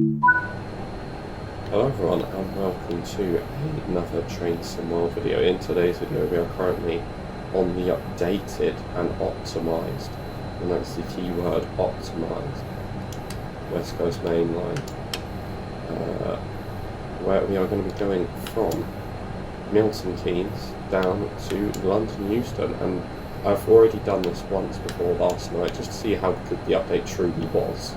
Hello everyone and welcome to another Train Sim World video. In today's video we are currently on the updated and optimised, and that's the keyword optimised, West Coast Mainline, where we are going to be going from Milton Keynes down to London Euston, and I've already done this once before last night just to see how good the update truly was,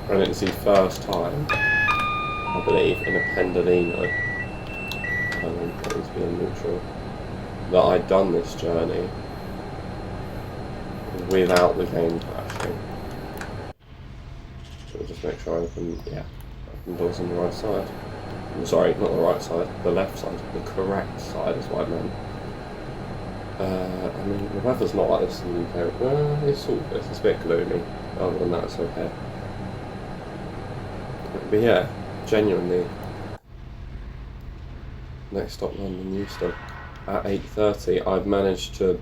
and it's the first time I believe in a Pendolino, please be neutral, that I'd done this journey without the game crashing. So just make sure I open doors on the right side. I'm sorry, not the right side, the left side, the correct side is what I meant. I mean, the weather's not like this in the UK. It's sort of, it's a bit gloomy, other than that it's okay. But yeah, genuinely, next stop London Euston at 8:30. I've managed to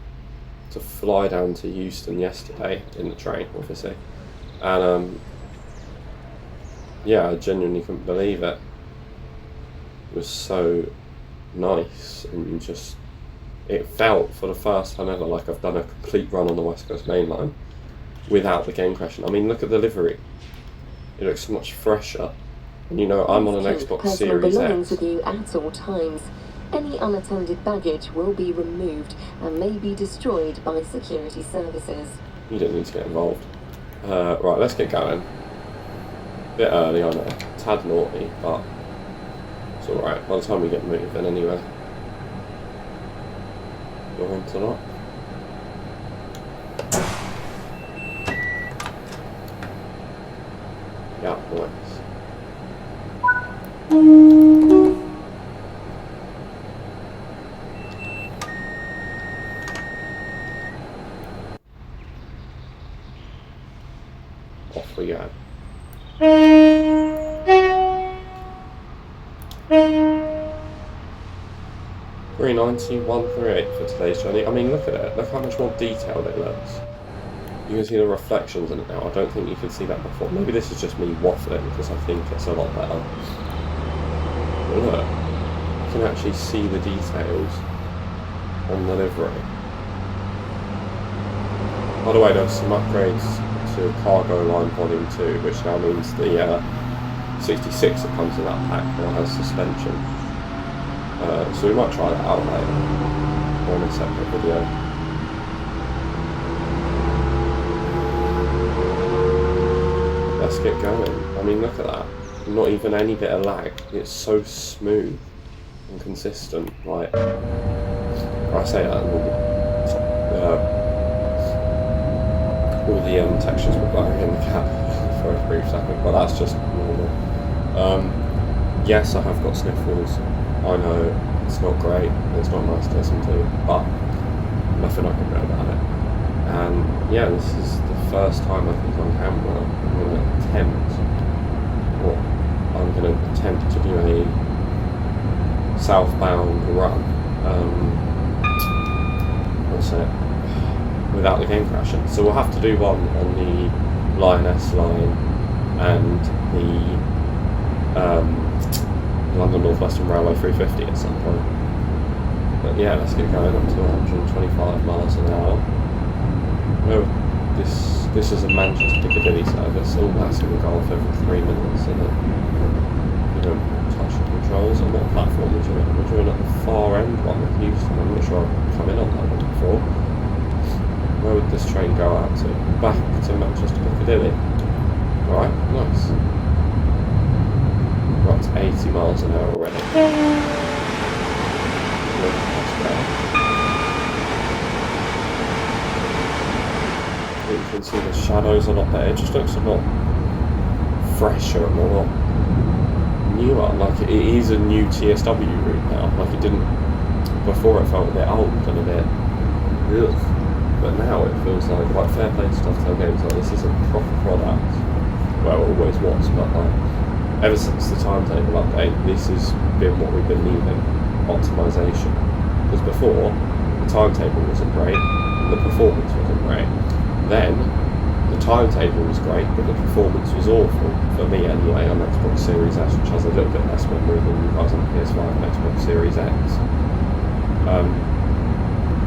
fly down to Euston yesterday in the train, obviously, and yeah, I genuinely couldn't believe it. It was so nice, and just it felt for the first time ever like I've done a complete run on the West Coast Mainline without the game crashing. I mean, look at the livery. It looks so much fresher. And you know, I'm on an Xbox Series X. With you at all times. Any unattended baggage will be removed and may be destroyed by security services. You don't need to get involved. Right, let's get going. Bit early, I know. Tad naughty, but it's alright. By the time we get moving anyway. Go on to that. Yeah, nice. Off we go. $390,138 for today's journey. I mean, look at it. Look how much more detailed it looks. You can see the reflections in it now. I don't think you could see that before. Maybe this is just me waffling because I think it's a lot better. But look, you can actually see the details on the livery. By the way, there's some upgrades to Cargo Line Volume 2, which now means the 66 that comes in that pack now has suspension. So we might try that out later or in a separate video. Let's get going. I mean, look at that. Not even any bit of lag. It's so smooth and consistent. Like, I say that, all the textures were blurry in the cab for a brief second, but that's just normal. Yes, I have got sniffles. I know it's not great. It's not nice to listen to, but nothing I can do about it. And yeah, this is the first time I think on camera I'm going to attempt to do a southbound run. What's it? Without the game crashing. So we'll have to do one on the Lioness line and the London North Western Railway 350 at some point. But yeah, let's get going up to 125 miles an hour. Well, this is a Manchester Piccadilly service. All that's going to go off every 3 minutes, and then you don't touch the controls. On what platform we're doing? We're doing at the far end one with Euston. I'm not sure I've come in on that one before. Where would this train go out to? Back to Manchester Piccadilly. Alright, nice. We're up to 80 miles an hour already. That's great. You can see the shadows a lot better. It just looks a lot fresher and a lot newer. Like, it is a new TSW route now. Like, it didn't before. It felt a bit old and a bit ugh. But now it feels like fair play to Telltale Games. Like, this is a proper product. Well, it always was, but like ever since the timetable update, this has been what we've been needing: optimization. Because before, the timetable wasn't great, and the performance wasn't great. Then the timetable was great, but the performance was awful, for me anyway, on Xbox Series S, which has a little bit less memory than you guys on PS5 and Xbox Series X.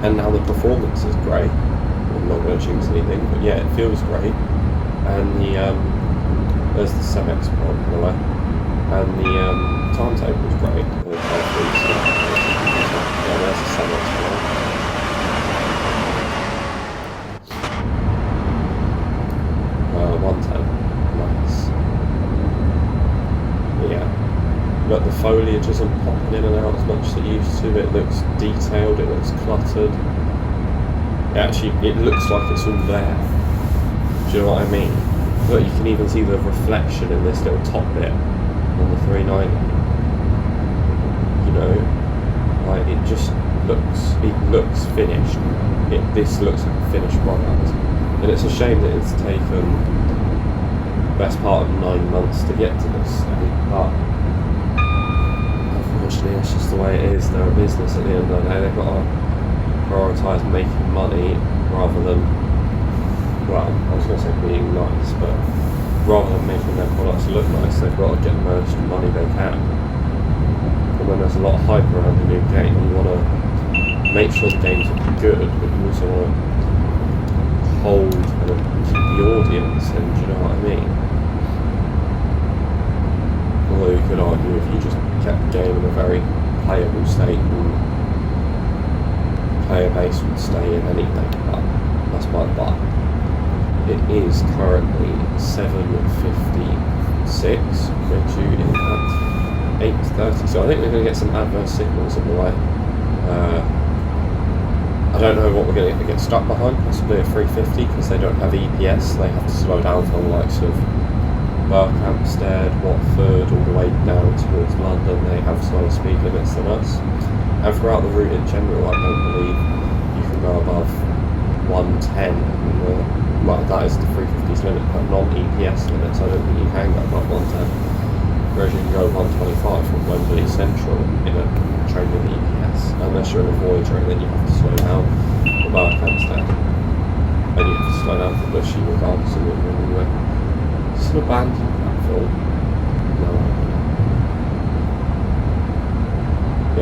And now the performance is great. I'm not going to jinx anything, but yeah, it feels great. And there's the Semex pod, by the way. And the timetable is great. Yeah, there's the Semex pod. Nice. Yeah. But the foliage isn't popping in and out as much as it used to. It looks detailed, it looks cluttered. It looks like it's all there. Do you know what I mean? Look, you can even see the reflection in this little top bit on the 390. You know, like it just looks finished. This looks like a finished product. And it's a shame that it's taken the best part of 9 months to get to this state, but unfortunately it's just the way it is. They're a business at the end of the day. They've got to prioritise making money rather than, well, I was going to say being nice, but rather than making their products look nice, they've got to get the most money they can. And when there's a lot of hype around a new game, you want to make sure the game's good, but you also want to hold and keep the audience, and do you know what I mean? Although you could argue if you just kept the game in a very playable state, and player base would stay in anyway, but that's by the by. It is currently 7:56, we're due in at 8:30, so I think we're going to get some adverse signals on the way. I don't know what we're going to get stuck behind, possibly a 350, because they don't have EPS. They have to slow down from the likes of Berkhamsted, Watford, all the way down towards London. They have slower speed limits than us. And throughout the route in general, I don't believe you can go above 110. Well, that is the 350's limit, but non-EPS limits, I don't think you can go above 110. Whereas you can go 125 from Wembley Central in a train with EPS, unless you're in a Voyager, and then you have to slow down for Berkhamsted. And you have to slow down for Bushy regardless of what you're anyway. It's an abandoned platform. No idea.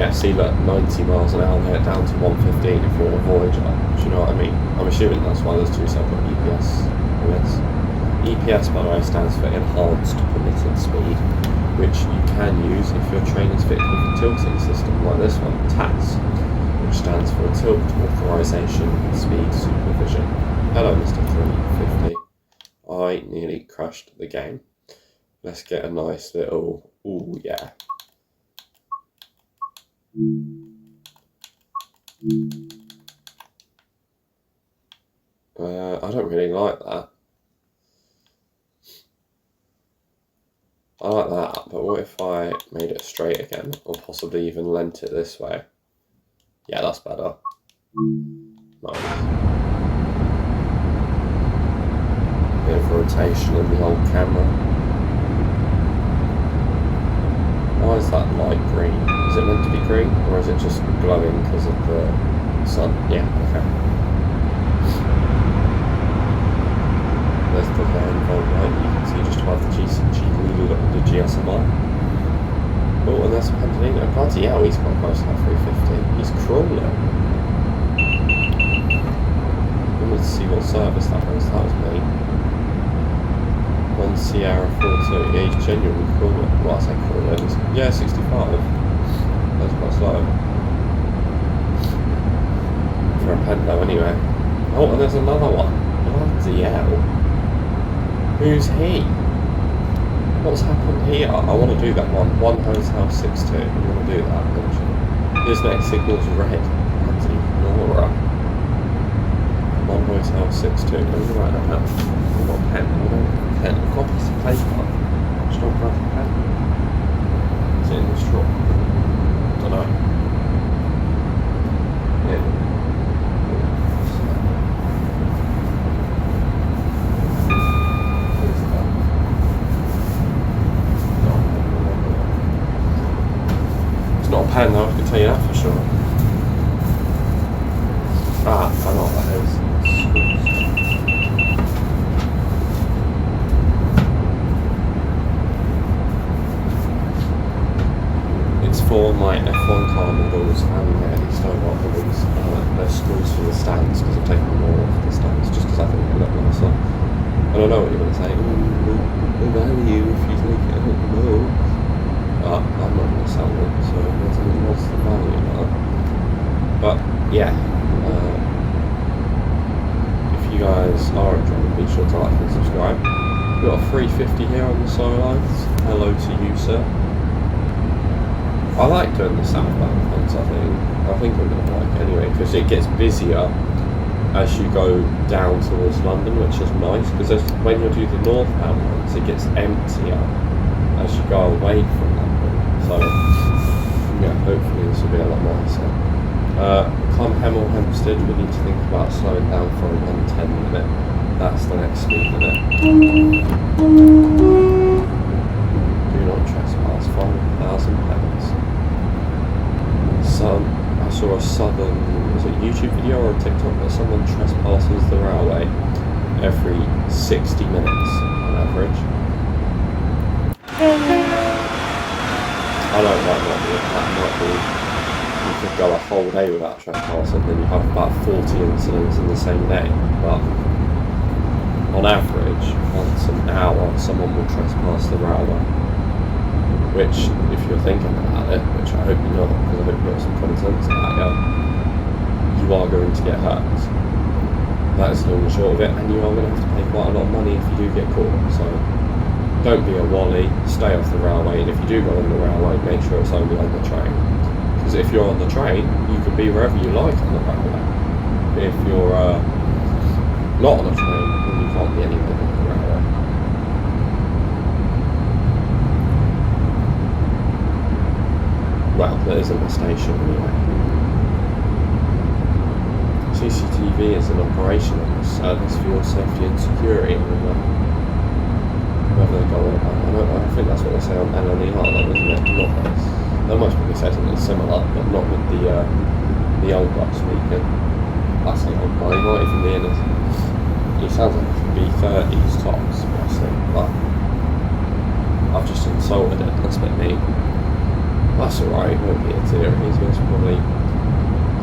Yeah, see, look, 90 miles an hour there, down to 115 if you're on a Voyager. Do you know what I mean? I'm assuming that's why there's two separate EPS limits. EPS, by the way, stands for Enhanced Permitted Speed, which you can use if your train is fitted with a tilting system like this one, TAS, which stands for Tilt Authorization Speed Supervision. Hello, Mr. 350. I nearly crashed the game. Let's get a nice little, ooh yeah. I don't really like that. I like that, but what if I made it straight again, or possibly even lent it this way? Yeah, that's better. Nice. Bit of rotation in the old camera. Why is that light green? Is it meant to be green, or is it just glowing because of the sun? Yeah, okay. There's the line volt light, you can see just above the GSMR. Oh, and there's Piccadilly. Bloody hell, he's quite close to that 350. He's crawling. I need to see what service that was. That was me. 1 Sierra 42. Yeah, he's genuinely crawling. Well, I say crawling. Yeah, 65. That's quite slow. For a Pendo, anyway. Oh, and there's another one. Bloody hell. Who's he? What's happened here? I want to do that one. 1 Hotel 62. I'm going to do that eventually. His next signal's red. Bloody Nora. 1 Hotel 62. Let me write that down. I've got a pen. I don't have a pen. I've got a piece of paper. Just don't grab a pen. Is it in the straw? I don't know. Yeah. Not a pen though, I can tell you that for sure. Ah, I know what that is. taken more off the stands just because I think they look nicer. And I know what you're going to say, the value if you take it out the mill. But I'm not going to sell it, so what's the value now? But yeah, if you guys are enjoying, be sure to like and subscribe. We've got a 350 here on the sidelines. Hello to you, sir. I like doing the southbound ones, I think we're going to like it anyway, because it gets busier as you go down towards London, which is nice, because when you do the northbound ones, it gets emptier as you go away from London. So, yeah, hopefully this will be a lot nicer. Come Hemel Hempstead, we need to think about slowing down for a 110 minute. That's the next speed limit. Do not trespass, £5,000. I saw a southern, was it a YouTube video or a TikTok where someone trespasses the railway every 60 minutes on average. I know that might be, you could go a whole day without trespassing, then you have about 40 incidents in the same day, but on average, once an hour, someone will trespass the railway. Which, if you're thinking about it, which I hope you're not, because I hope you've got some common sense about it, you are going to get hurt. That is the long and short of it, and you are going to have to pay quite a lot of money if you do get caught. So, don't be a wally, stay off the railway, and if you do go on the railway, make sure it's only on the train. Because if you're on the train, you can be wherever you like on the railway. If you're not on a train, then you can't be anywhere on the railway. Well, there isn't a station anyway. CCTV is in operation on this service for your safety and security. Whether they go on about, I think that's what they say on LNER, though, isn't it? Not this. There must be something that's similar, but not with the old guy speaking. That's the old guy, he might even be in it. He sounds like B30s tops, honestly, but I've just insulted it, that's a bit mean. That's alright, he won't be a tear. He's probably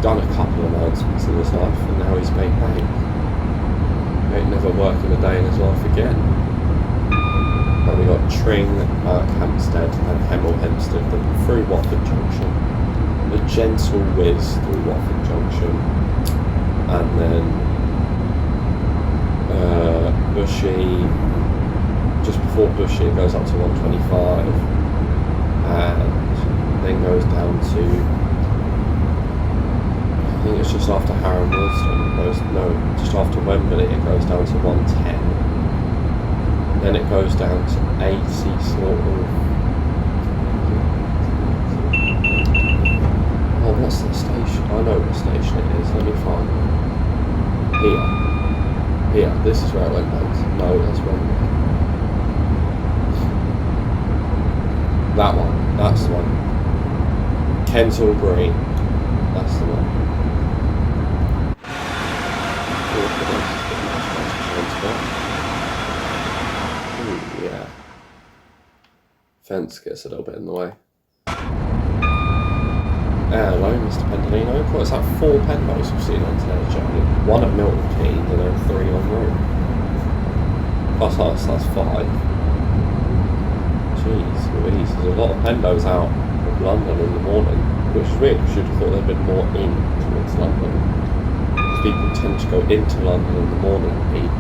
done a couple of announcements in his life and now he's made bank. He ain't never working a day in his life again. And we got Tring, Hampstead and Hemel Hempstead through Watford Junction. A gentle whiz through Watford Junction. And then Bushy, just before Bushy it goes up to 125. And then goes down to, I think it's just after Harrow and Euston, just after Wembley it goes down to 110. Then it goes down to 80 sort of. Oh, what's the station? I know what station it is, let me find it. Here, this is where it went down to. No, that's Wembley. That one, that's the one. Kensal Green, that's the one. Ooh, yeah. Fence gets a little bit in the way. Hello, Mr. Pendolino. What is that? 4 Pendos we've seen on today's journey. 1 at Milton Keynes and then 3 en route. Plus us, that's 5. Jeez Louise, there's a lot of Pendos out of London in the morning, which is weird, we should have thought there'd been more in towards London. Because people tend to go into London in the morning peak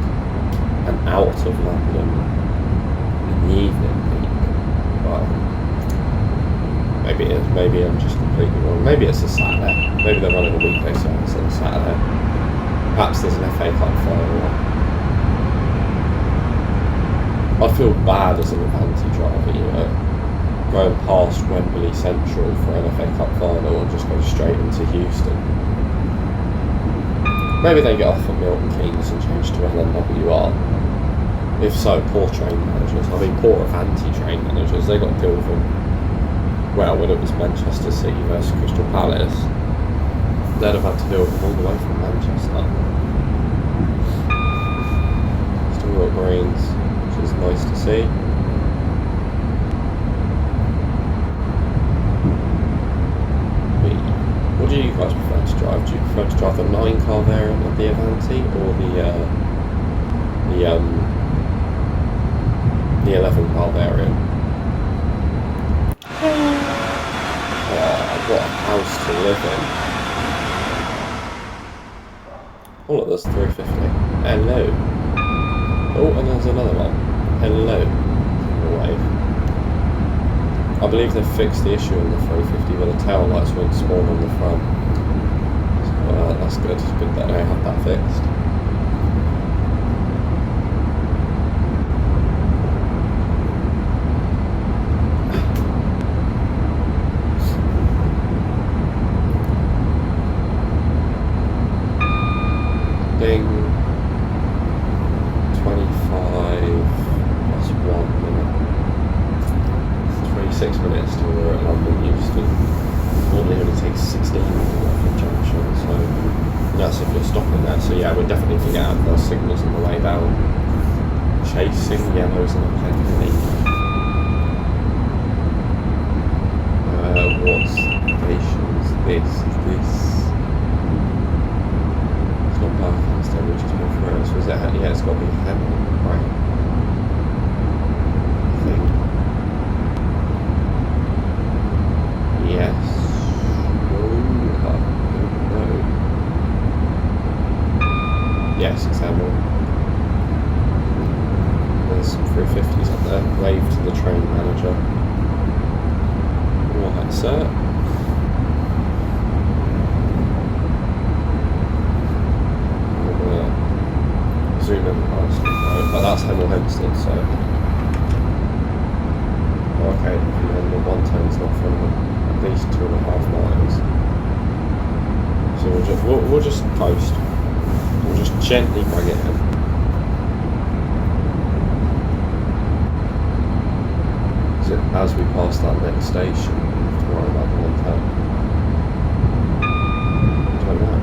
and out of London in the evening peak. But maybe it is, maybe I'm just completely wrong. Maybe it's a Saturday. Maybe they're running a weekday service on a Saturday. Perhaps there's an FA Cup final on. I feel bad as an Avanti driver, you know, going past Wembley Central for an FA Cup final and just go straight into Euston. Maybe they get off at Milton Keynes and change to LNWR. If so, poor train managers. I mean, poor Avanti train managers. They got to deal with them. Well, when it was Manchester City versus Crystal Palace, they'd have had to deal with them all the way from Manchester. Still got greens, which is nice to see. What do you you guys prefer to drive? Do you prefer to drive the 9-car variant of the Avanti or the 11-car variant? Oh, what a house to live in. Oh look, there's 350. Hello. Oh, and there's another one. Hello. Wave. I believe they've fixed the issue in the 350 where the tail lights won't spawn on the front. So that's good. It's good that they have that fixed. Ding. 25 plus 1 minute. 26 minutes till we're at London Euston. Normally only takes 16 from junction, so that's if you're stopping there. So yeah, we're definitely going to get out those signals on the way down. Chasing yellows in a Piccadilly. What station is this? It's not Barking, we just went through it. So is it? Yeah, it's got to be Hamilton, right? I think. Yes. No. Yes, it's Hamilton. There's some 350s up there. Wave to the train manager. Right, sir. Zoom in past it, right? But that's Hemel Hempstead, so okay, and then the 110's not for at least 2.5 miles. So we'll just coast. We'll just gently bring it in. So as we pass that next station, we have to worry about the 110. I don't know.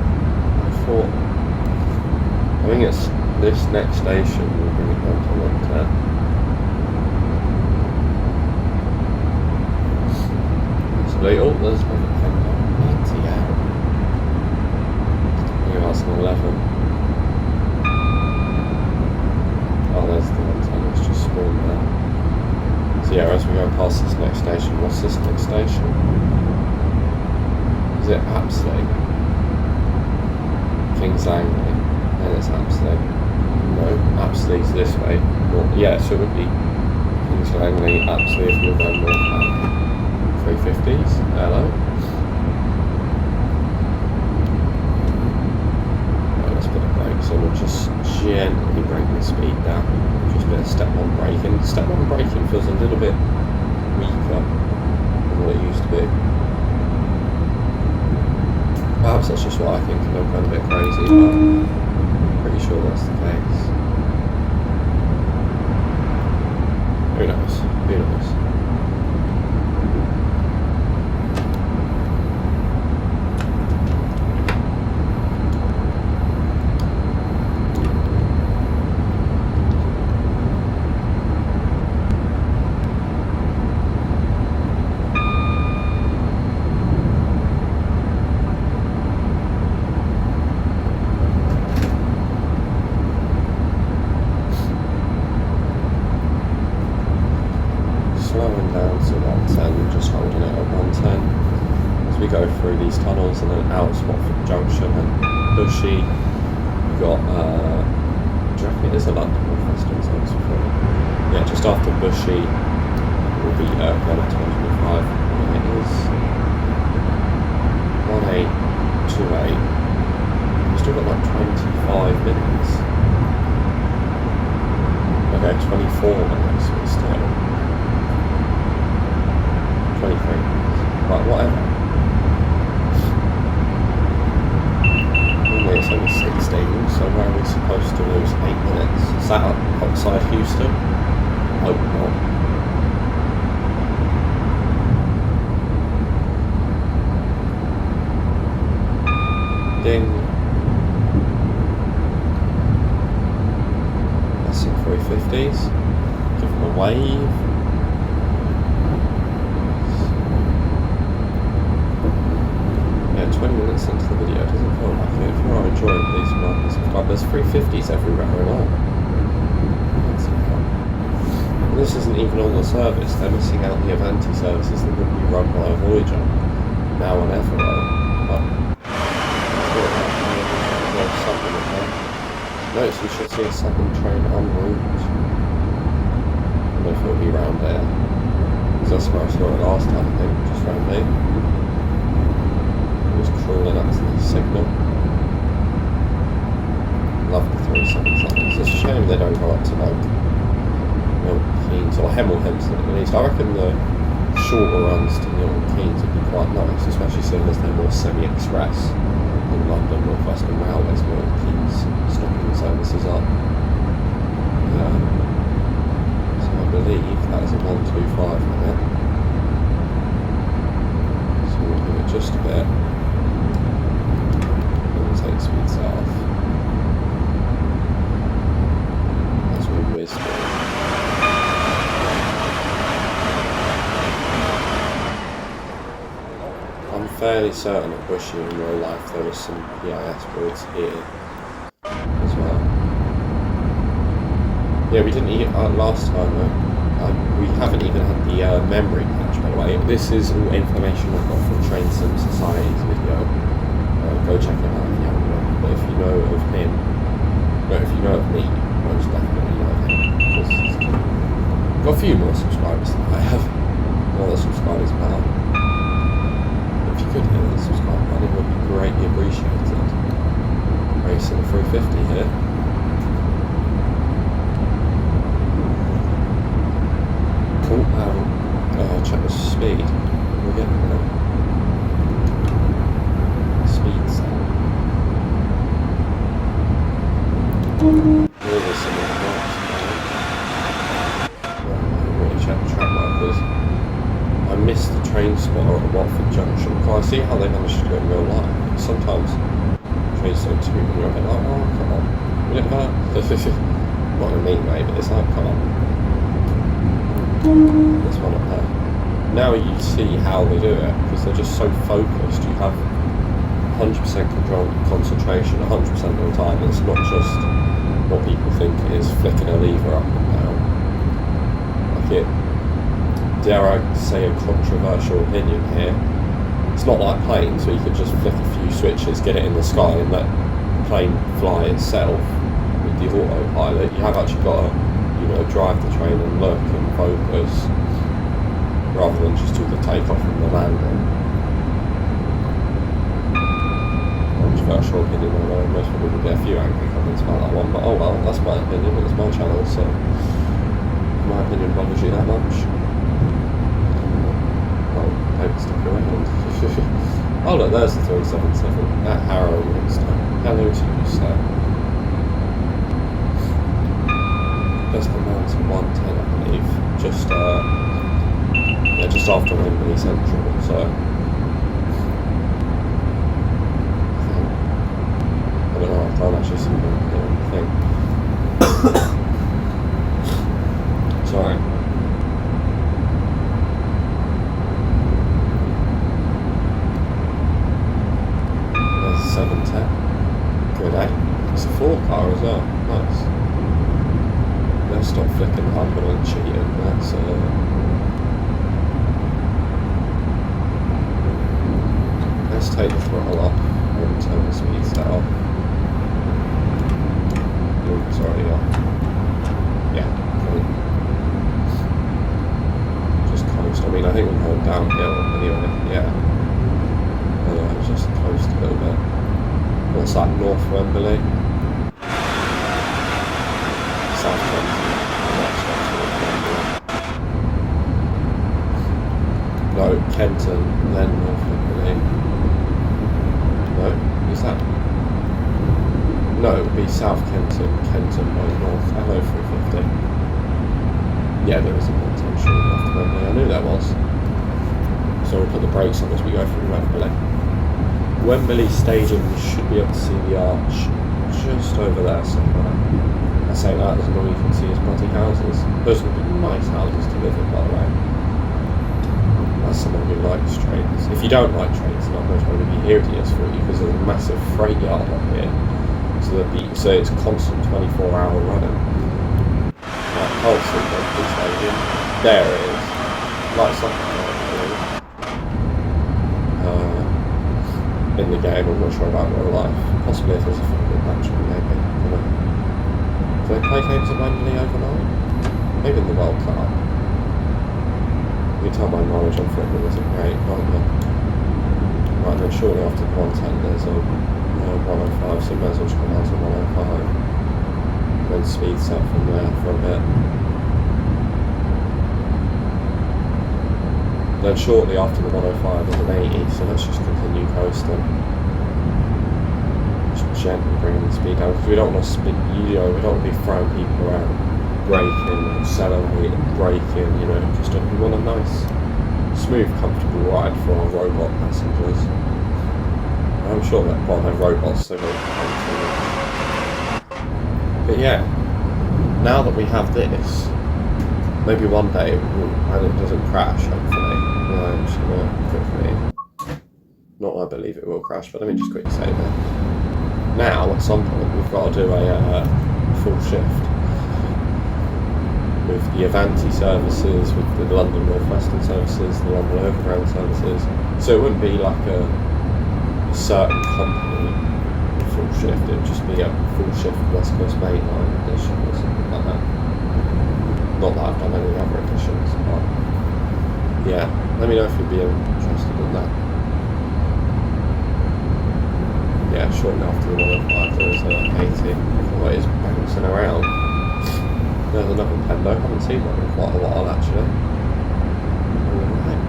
I think it's this next station will bring it down to 110. So there's maybe 90 out. I think that's an 11. Oh, there's the 110, it's just spawned there. So yeah, as we go past this next station, what's this next station? Is it Apsley? King's Langley. Then it's Apsley. No, Apsley's this way. Well, yeah, so it would be King's Langley, Apsley if you're going northbound. 350s, hello. Right, let's put the brakes in, we'll just gently bring the speed down. Just a bit of step 1 braking. Step 1 braking feels a little bit weaker than what it used to be. Perhaps that's just what I think, and I'm going a bit crazy, but pretty sure that's the case. Who knows? Who knows? Slowing down to 110, just holding it at 110 as we go through these tunnels and then out Watford Junction and Bushy. We've got, do you reckon it is a London North Western zone before? Yeah, just after Bushy will be going up to 125 and it is 1828. We've still got like 25 minutes. Okay, 24 minutes, but still. 23 minutes. Right, whatever. Normally it's only 16, so where are we supposed to lose 8 minutes? Is that outside Euston? Hope not. Ding. That's some 350s. Give them a wave. 20 minutes into the video, it doesn't feel like it. If you are enjoying these, like and subscribe. There's 350s everywhere and all. And this isn't even on the service. They're missing out the Avanti services that would be run by a Voyager now and ever. But there's something in there. Notice we should see a second train en route. I don't know if it'll be round there. Because that's where I saw it last time, I think, just round there. It was crawling up to the signal. Love the 377s. It's a shame they don't go up to like Milton Keynes or Hemel Hempstead at least. I reckon the shorter runs to Milton Keynes would be quite nice, especially seeing as they're more semi-express than London North Western Railways. Milton Keynes stopping services up. So I believe that is a 125 minute. So we'll give it just a bit. And take speed south. As we whiz through. I'm fairly certain at Bushy in real life there was some PIS boards here as well. Yeah, we didn't eat last time though. We haven't even had the memory patch, by the way. This is all information I got from Train Sim Society's video. Go check it out if you haven't already. But if you know of him, if you know of me, most definitely know of him. Because he's got a few more subscribers than I have. All the subscribers now. If you could hit the subscribe button, it would be greatly appreciated. Racing a 350 here. Cool, check the speed. We're getting there. Speed's really similar to that. I'm really check the track markers. I missed the train spotter at Watford Junction. Can I see how they managed to do it in real life? Sometimes trains don't speed when you're a bit like, oh, come on. You know that? Not what I mean, mate, but it's like, come on. There's one up there. Now you see how they do it, because they're just so focused. You have 100% control, concentration 100% of the time. It's not just what people think it is, flicking a lever up and down. Like it, dare I say a controversial opinion here, it's not like planes where you could just flick a few switches, get it in the sky and let the plane fly itself with the autopilot. You have actually got to, drive the train and look and focus rather than just do the takeoff and the landing. Controversial opinion, although most people will get a few angry comments about that one, but oh well, that's my opinion, it's my channel, so my opinion bothers you that much. Hope stick around. Oh look, there's the 377 at Harrow Euston. Hello to you, sir. That's the mountain 110, I believe. Just after Wembley Central, so I don't know, I can't actually see anything. Sorry. There's 710. Good, eh? It's a 4-car as well. Nice. They'll stop flicking the humble and cheating. That's let's take the throttle up and turn the speed set up. Oh, sorry, yeah, cool. Just coast. I mean, I think we're going downhill anyway, yeah. Just coast a little bit. What's that, North Wembley? South Wembley. No, Kenton, then North Wembley. No, is that? No, it would be South Kenton, Kenton by North. Hello 350. Yeah, there is a potential North Wembley. I knew there was. So we'll put the brakes on as we go through Wembley. Wembley Stadium, you should be able to see the arch just over there somewhere. I say that as all you can see is bloody houses. Those would be nice houses to live in, by the way. as someone who likes trains. If you don't like trains, then I'm not trying to be hideous for you, because there's a massive freight yard up here. So it's constant 24-hour running. Like Colson, the stadium. There it is. Like something in the game, I'm not sure about real life. Possibly if there's a football match, maybe. Do they play games at Wembley overnight? Maybe in the World Cup. You can tell my knowledge on football isn't great, can't you? Right, then shortly after the 110 there's a 105, so may as well just come down to 105. Then speed set from there for a bit. Then shortly after the 105 there's an 80, so let's just continue coasting. Just gently bringing the speed down, because we don't want to we don't want to be throwing people around, braking, accelerating, braking, we want a nice, smooth, comfortable ride for our robot passengers. I'm sure that while they're robots they won't come too much. But yeah, now that we have this, maybe one day and it doesn't crash, hopefully. I'm just going to quickly, not I believe it will crash, but let me just quickly say that. Now, at some point, we've got to do a full shift with the Avanti services, with the London North Western services, the London Overground services. So it wouldn't be like a certain company full shift, it would just be a full shift West Coast Mainline edition or something like that. Not that I've done any other editions, but yeah, let me know if you'd be interested in that. Yeah, shortly after the 105 there was a 80. What is bouncing around? There's another Pendo, I haven't seen one in quite a while actually. Alright.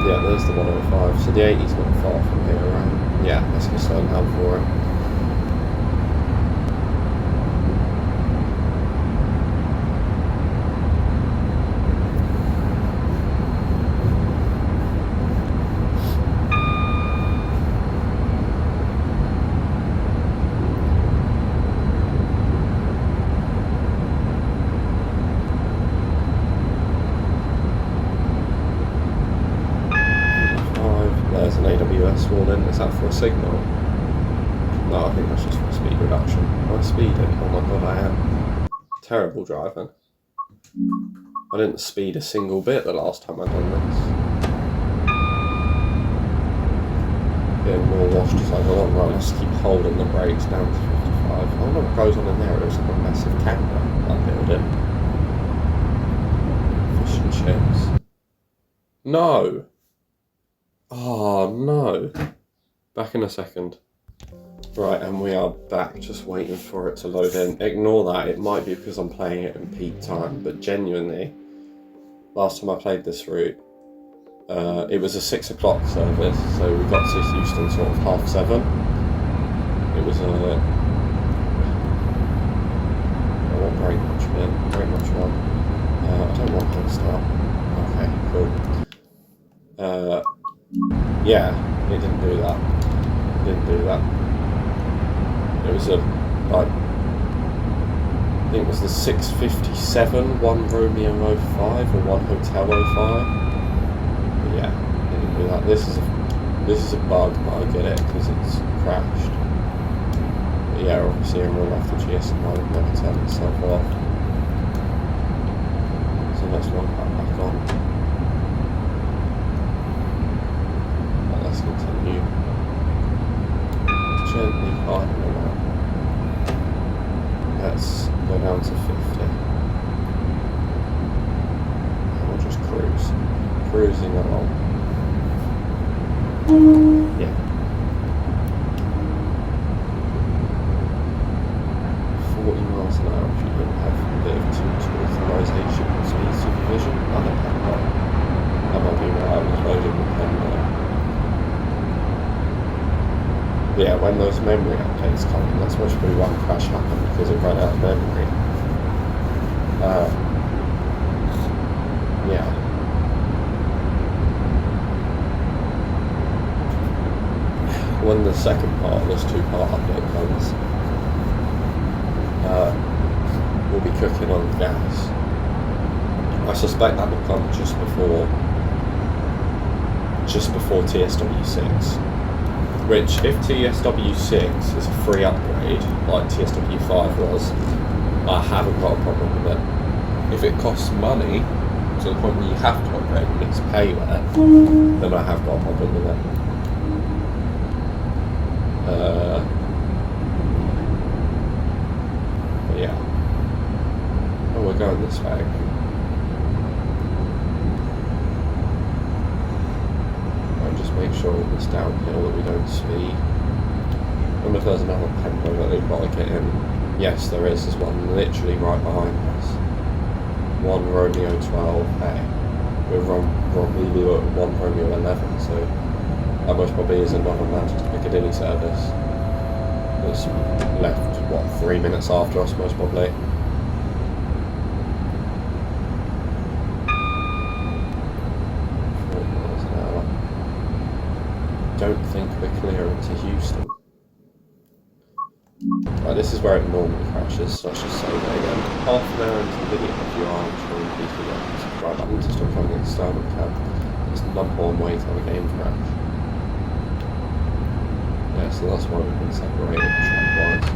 Yeah, there's the 105, so the 80's not far from here, right? Yeah, let's go slow down for it. There's an AWS wall in. Is that for a signal? No, I think that's just for speed reduction. Am I speeding? Oh my god, I am. Terrible driving. I didn't speed a single bit the last time I done this. Getting more washed as I go on. Right, let's keep holding the brakes down to 55. I don't know what goes on in there. It looks like a massive camera, that building. Fish and chips. No! Oh no. Back in a second. Right, and we are back, just waiting for it to load in. Ignore that, it might be because I'm playing it in peak time, but genuinely, last time I played this route, it was a 6 o'clock service, so we got to Euston sort of 7:30. It was a... I want very much in, very much one. I don't want to start. Okay, cool. Yeah, it didn't do that. It didn't do that. It was a, like, I think it was the 657, 1 Romeo 05 or 1 Hotel 05. But yeah, it didn't do that. This is a bug, but I get it because it's crashed. But yeah, obviously in real life the GSM would never turn itself off. So let's log that back on. Let's continue. Gently climbing along. Let's go down to 50. And we'll just cruise. Cruising along. Yeah. 40 miles an hour if you don't have a bit of authorization and speed supervision. I think that might be where I was loading the pen there. Yeah, when those memory updates come in, that's most probably one crash happened because it ran out of memory. Yeah. when the second part of this two-part update comes, we'll be cooking on gas. I suspect that will come just before TSW6. Which, if TSW6 is a free upgrade, like TSW5 was, I haven't got a problem with it. If it costs money, to the point where you have to upgrade and it's payware, then I have got a problem with it. But yeah. Oh, we're going this way. I'll just make sure in this downhill that we don't speed. I wonder if there's another Pendo that they've got to get in. Yes, there is. There's one literally right behind us. One Romeo 12A. We're one Romeo 11, so that most probably is another Manchester Piccadilly service. That's left, what, 3 minutes after us, most probably. Don't think we're clear into Euston. Right, this is where it normally crashes, so let's just say that again. Half an hour into the video, if you are enjoying, please do like and subscribe button to stop coming external tab. It's the number one way to have a game crash. Yeah, so that's why we've been separated track-wise.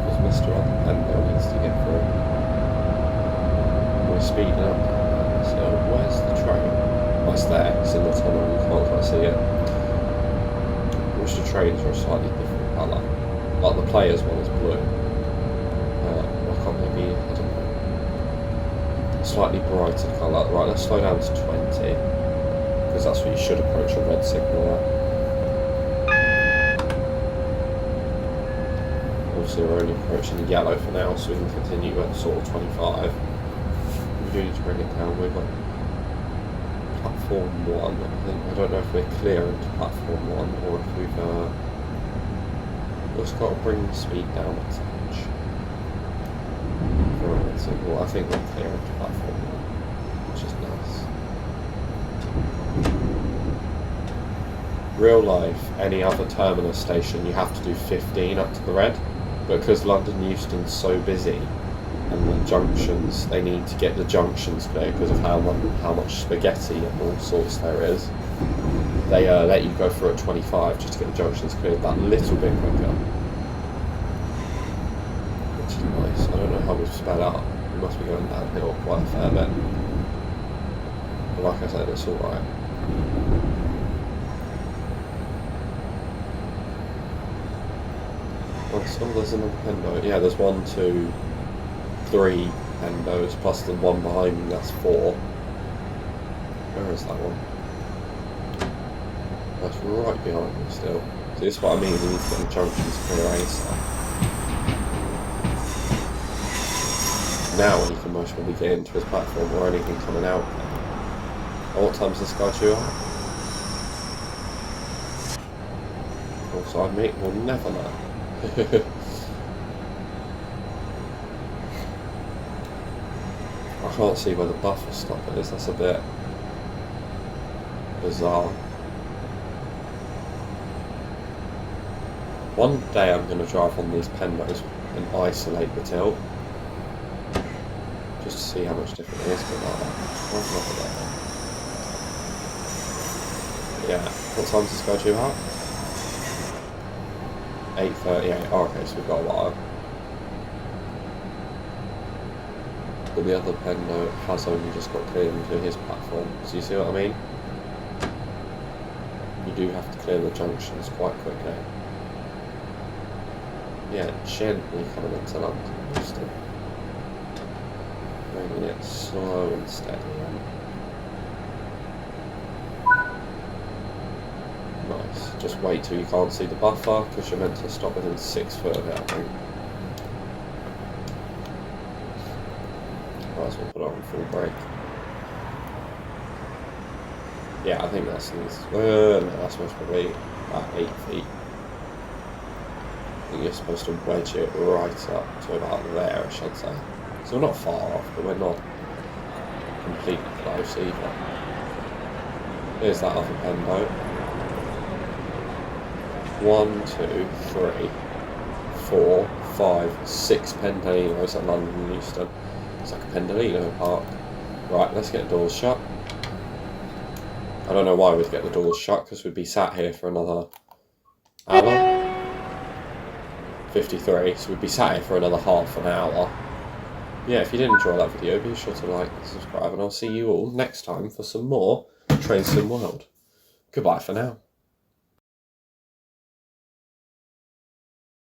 Because Mr. Other Pendo needs to get through. We're speeding up now, so where's the train? Oh, it's there, it's in the tunnel, you can't quite see it. Which the trains are a slightly different colour. Like the players one is blue. Why can't they be, I don't know. A slightly brighter colour. Right, let's slow down to 20. Because that's what you should approach a red signal at. Obviously we're only approaching the yellow for now, so we can continue at sort of 25. We do need to bring it down. We've got platform 1, I think. I don't know if we're clear into platform 1 or if we've just got to bring the speed down a touch. Well, I think we're clear into platform 1, which is nice. Real life, any other terminus station, you have to do 15 up to the red, but because London Euston's so busy, and the junctions, they need to get the junctions clear because of how much spaghetti and all sorts there is. They let you go through at 25 just to get the junctions cleared that little bit quicker. Which is nice. I don't know how we've sped up. We must be going downhill quite a fair bit. But like I said, it's alright. Oh, there's another Pendo. Yeah, there's 1, 2, 3 Pendos, plus the one behind me, that's 4. Where is that one? That's right behind me still. So this is what I mean, we need to get the junctions clear ASAP. Now he can most probably get into his platform or anything coming out. Oh, what time's this guy due out? Also, mate, we'll never know. I can't see where the buffer stop is, that's a bit bizarre. One day I'm going to drive on these Pendos and isolate the tilt, just to see how much different it is, but yeah, what time's this guy due out? 8:38, oh, okay, so we've got a while. But the other Pendo has only just got cleared into his platform. So you see what I mean? You do have to clear the junctions quite quickly. Yeah, gently coming into London, just bringing it slow and steady. Nice. Just wait till you can't see the buffer, because you're meant to stop within 6 foot of it, I think. Might as well put it on full brake. Yeah, I think that's no, that's most probably about 8 feet. I think you're supposed to wedge it right up to about there, I should say. So we're not far off, but we're not completely close either. Here's that other pen note. 1, 2, 3, 4, 5, 6 Pendolinos at London and Euston. It's like a Pendolino park. Right, let's get the doors shut. I don't know why we'd get the doors shut, because we'd be sat here for another hour. 53, so we'd be sat here for another half an hour. Yeah, if you did enjoy that video, be sure to like and subscribe, and I'll see you all next time for some more Train Sim World. Goodbye for now.